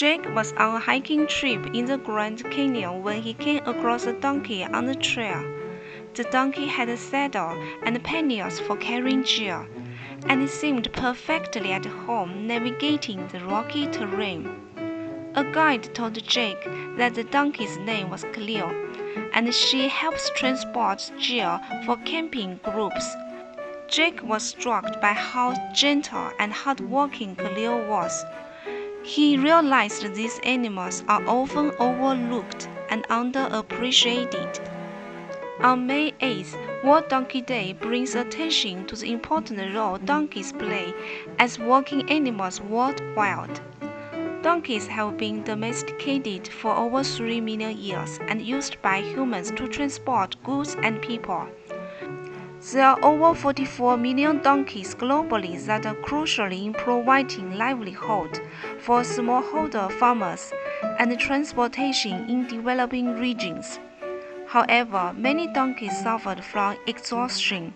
Jake was on a hiking trip in the Grand Canyon when he came across a donkey on the trail. The donkey had a saddle and panniers for carrying gear, and it seemed perfectly at home navigating the rocky terrain. A guide told Jake that the donkey's name was Cleo, and she helps transport gear for camping groups. Jake was struck by how gentle and hardworking Cleo was. He realized these animals are often overlooked and underappreciated. On May 8th, World Donkey Day brings attention to the important role donkeys play as working animals worldwide. Donkeys have been domesticated for over 3 million years and used by humans to transport goods and people. There are over 44 million donkeys globally that are crucial in providing livelihood for smallholder farmers and transportation in developing regions. However, many donkeys suffered from exhaustion,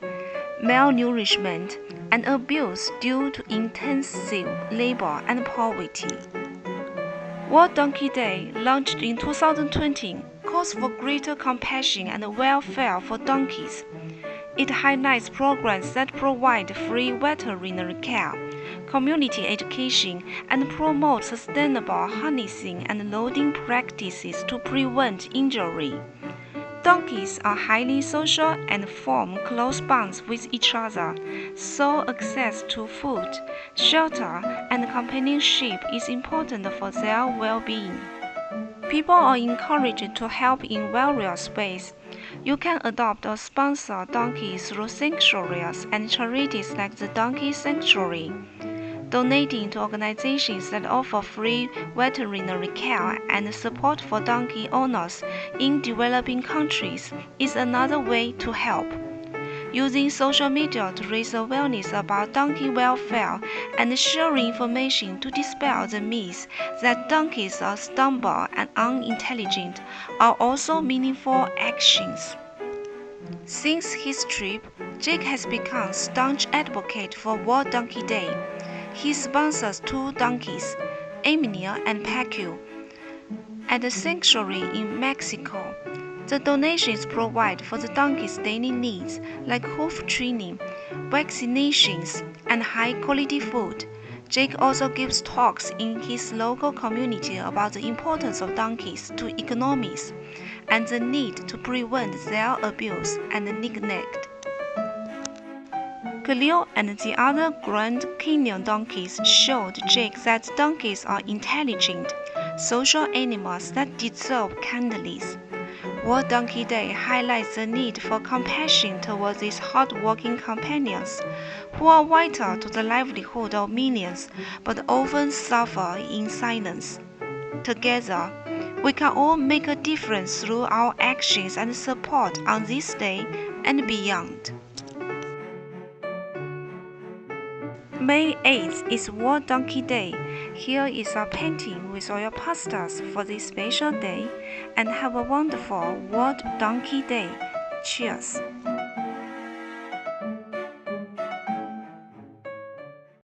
malnourishment, and abuse due to intensive labor and poverty. World Donkey Day, launched in 2020, calls for greater compassion and welfare for donkeys. It highlights programs that provide free veterinary care, community education, and promote sustainable harnessing and loading practices to prevent injury. Donkeys are highly social and form close bonds with each other, so access to food, shelter, and companionship is important for their well-being. People are encouraged to help in various ways. You can adopt or sponsor donkeys through sanctuaries and charities like the Donkey Sanctuary. Donating to organizations that offer free veterinary care and support for donkey owners in developing countries is another way to help. Using social media to raise awareness about donkey welfare and sharing information to dispel the myth that donkeys are stubborn and unintelligent are also meaningful actions. Since his trip, Jake has become a staunch advocate for World Donkey Day. He sponsors 2 donkeys, Emil and Pacu, at a sanctuary in Mexico. The donations provide for the donkeys' daily needs like hoof training, vaccinations, and high-quality food. Jake also gives talks in his local community about the importance of donkeys to economies and the need to prevent their abuse and neglect. Cleo and the other Grand Canyon donkeys showed Jake that donkeys are intelligent, social animals that deserve kindness. World Donkey Day highlights the need for compassion towards these hard-working companions, who are vital to the livelihood of millions but often suffer in silence. Together, we can all make a difference through our actions and support on this day and beyond. May 8th is World Donkey Day. Here is a painting with all your pastels for this special day, and have a wonderful World Donkey Day. Cheers!